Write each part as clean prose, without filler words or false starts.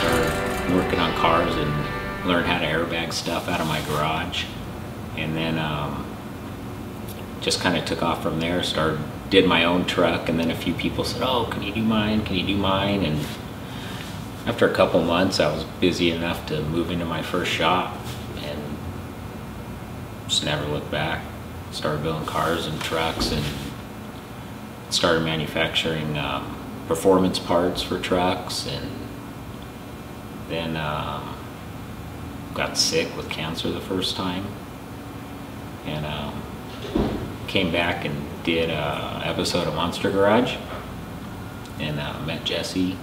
started working on cars and learned how to airbag stuff out of my garage. And then just kind of took off from there, did my own truck, and then a few people said, oh, can you do mine? Can you do mine? And after a couple months, I was busy enough to move into my first shop and just never looked back. Started building cars and trucks and started manufacturing performance parts for trucks, and then got sick with cancer the first time, and came back and did an episode of Monster Garage, and met Jesse,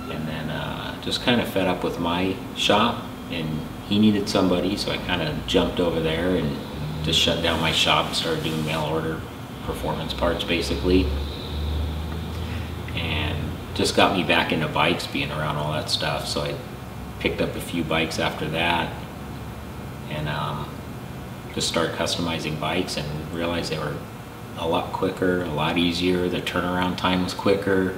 and then just kind of fed up with my shop, and he needed somebody, so I kind of jumped over there and just shut down my shop and started doing mail order performance parts basically, and just got me back into bikes, being around all that stuff. So I picked up a few bikes after that, and just started customizing bikes and realized they were a lot quicker, a lot easier. The turnaround time was quicker.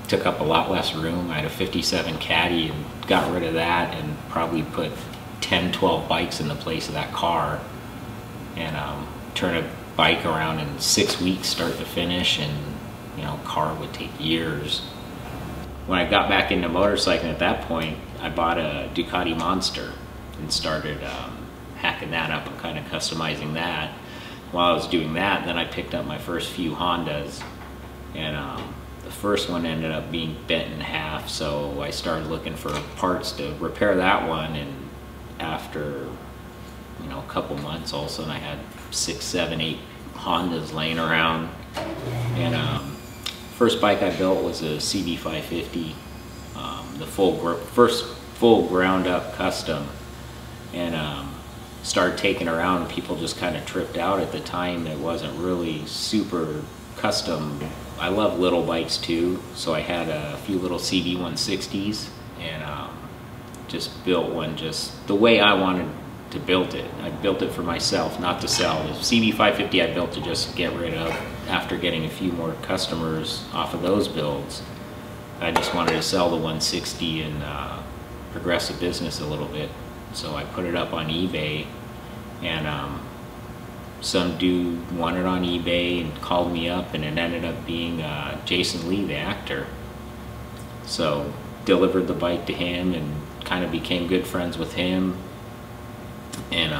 Took up a lot less room. I had a 57 Caddy and got rid of that and probably put 10, 12 bikes in the place of that car, and turn a bike around in 6 weeks start to finish, and you know, car would take years. When I got back into motorcycling at that point, I bought a Ducati Monster and started hacking that up and kind of customizing that. While I was doing that, then I picked up my first few Hondas, and the first one ended up being bent in half, so I started looking for parts to repair that one, and after a couple months, all of a sudden I had 6, 7, 8 Hondas laying around. And first bike I built was a CB550, the first full ground up custom, and started taking around, and people just kind of tripped out at the time. It wasn't really super custom. I love little bikes too, so I had a few little CB160s, and just built one just the way I wanted to build it. I built it for myself, not to sell. The CB550 I built to just get rid of after getting a few more customers off of those builds. I just wanted to sell the 160 and progress the business a little bit. So I put it up on eBay, and some dude wanted it on eBay and called me up, and it ended up being Jason Lee, the actor. So delivered the bike to him and kind of became good friends with him. And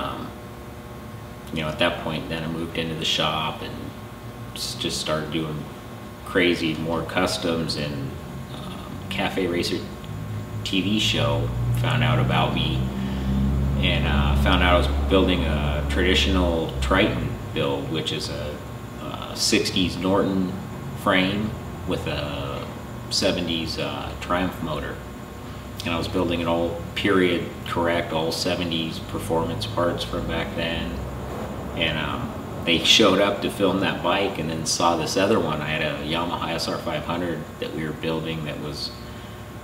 at that point, then I moved into the shop and just started doing crazy more customs, and Cafe Racer TV show found out about me, and found out I was building a traditional Triton build, which is a 60s Norton frame with a 70s Triumph motor. And I was building an all period correct, all 70s performance parts from back then. And they showed up to film that bike, and then saw this other one. I had a Yamaha SR500 that we were building that was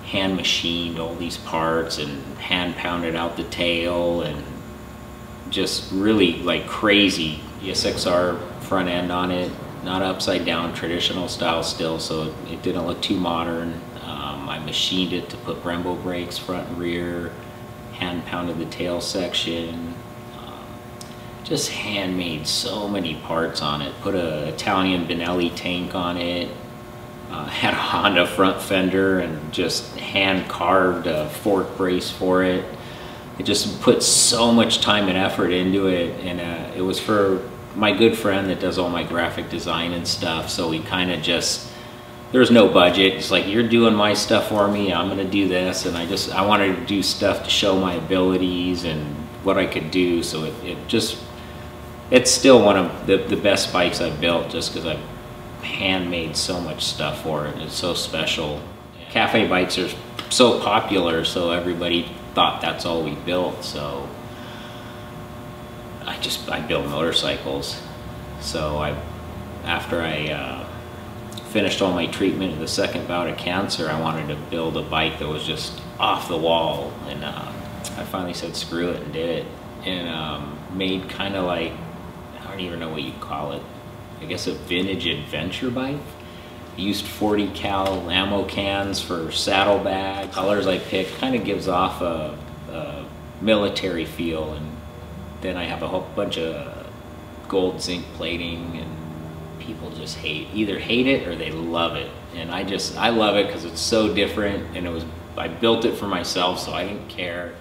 hand machined, all these parts, and hand pounded out the tail, and just really like crazy ESXR front end on it, not upside down, traditional style still, so it didn't look too modern. I machined it to put Brembo brakes front and rear, hand pounded the tail section, just handmade so many parts on it. Put a Italian Benelli tank on it, had a Honda front fender, and just hand carved a fork brace for it. It just put so much time and effort into it, and it was for my good friend that does all my graphic design and stuff, so we kind of just, there's no budget. It's like, you're doing my stuff for me, I'm gonna do this, and I wanted to do stuff to show my abilities and what I could do. So it's still one of the best bikes I've built, just because I've handmade so much stuff for it. It's so special. Cafe bikes are so popular, so everybody thought that's all we built. So I build motorcycles. So after I finished all my treatment of the second bout of cancer, I wanted to build a bike that was just off the wall, and I finally said screw it and did it, and made kind of like, I don't even know what you'd call it, I guess a vintage adventure bike. Used 40 cal ammo cans for saddlebags. Colors I picked kind of gives off a military feel, and then I have a whole bunch of gold zinc plating, and people just either hate it or they love it. And I love it because it's so different, and I built it for myself, so I didn't care.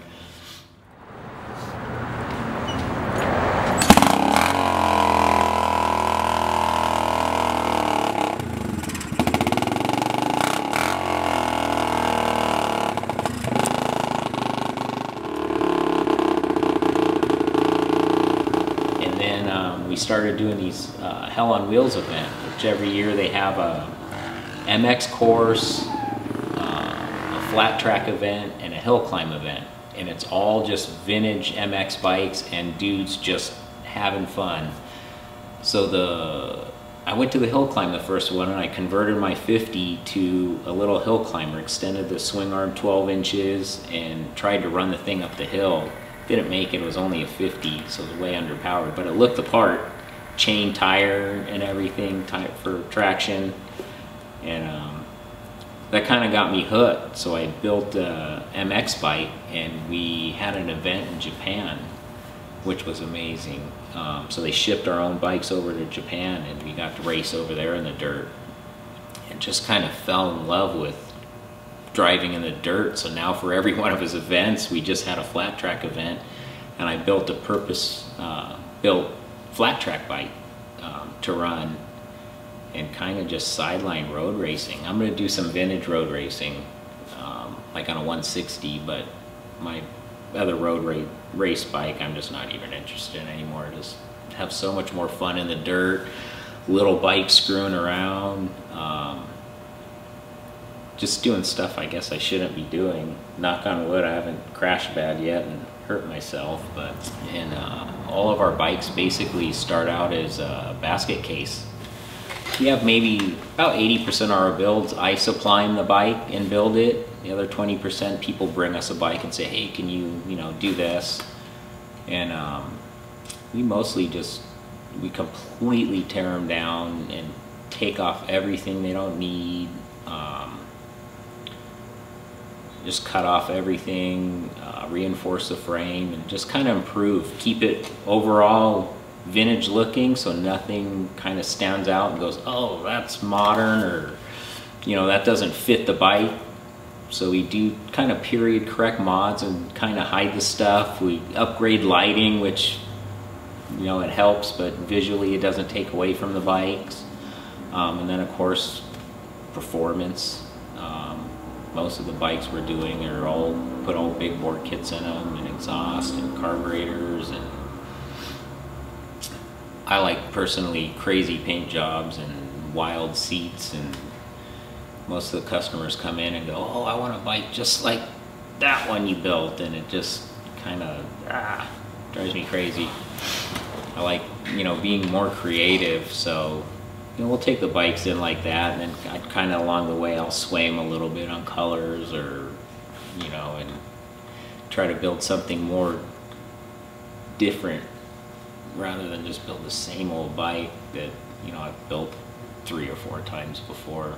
We started doing these Hell on Wheels event, which every year they have a MX course, a flat track event, and a hill climb event. And it's all just vintage MX bikes and dudes just having fun. So I went to the hill climb, the first one, and I converted my 50 to a little hill climber, extended the swing arm 12 inches, and tried to run the thing up the hill. Didn't make it, it was only a 50, so it was way underpowered, but it looked the part. Chain tire and everything for traction, and that kind of got me hooked. So I built a MX bike, and we had an event in Japan, which was amazing. So they shipped our own bikes over to Japan, and we got to race over there in the dirt, and just kind of fell in love with driving in the dirt. So now for every one of his events, we just had a flat track event, and I built a purpose-built flat track bike to run, and kind of just sideline road racing. I'm going to do some vintage road racing, like on a 160, but my other road race bike, I'm just not even interested in anymore. I just have so much more fun in the dirt, little bikes screwing around, just doing stuff I guess I shouldn't be doing. Knock on wood, I haven't crashed bad yet and hurt myself, but all of our bikes basically start out as a basket case. We have maybe about 80% of our builds, I supply them the bike and build it. The other 20% people bring us a bike and say, hey, can you do this? And we mostly we completely tear them down and take off everything they don't need. Just cut off everything, reinforce the frame, and just kind of improve. Keep it overall vintage looking, so nothing kind of stands out and goes, oh, that's modern, or that doesn't fit the bike. So we do kind of period correct mods and kind of hide the stuff. We upgrade lighting, which it helps, but visually it doesn't take away from the bikes. And then of course performance. Most of the bikes we're doing are put all big bore kits in them, and exhaust and carburetors, and I like personally crazy paint jobs and wild seats, and most of the customers come in and go, oh, I want a bike just like that one you built, and it just kind of drives me crazy. I like being more creative, so we'll take the bikes in like that, and then I kind of along the way I'll sway them a little bit on colors, or and try to build something more different rather than just build the same old bike that I've built 3 or 4 times before.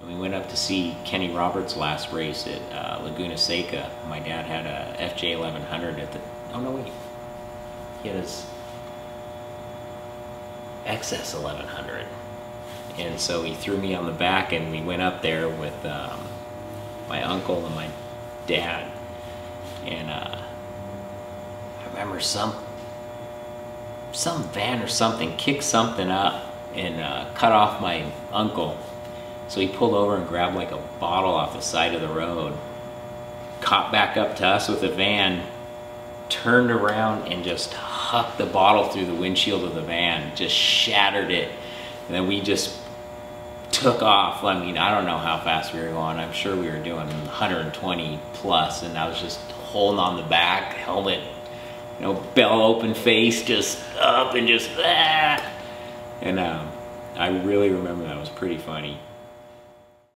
We went up to see Kenny Roberts' last race at Laguna Seca. My dad had a FJ 1100 at the, oh no wait, he had his XS 1100. And so he threw me on the back, and we went up there with my uncle and my dad. And I remember some van or something kicked something up and cut off my uncle. So he pulled over and grabbed like a bottle off the side of the road, caught back up to us with the van, turned around and just hucked the bottle through the windshield of the van, just shattered it. And then we just took off. I mean, I don't know how fast we were going. I'm sure we were doing 120 plus, and I was just holding on the back, helmet, bell open face, just up and just, and I really remember that. It was pretty funny.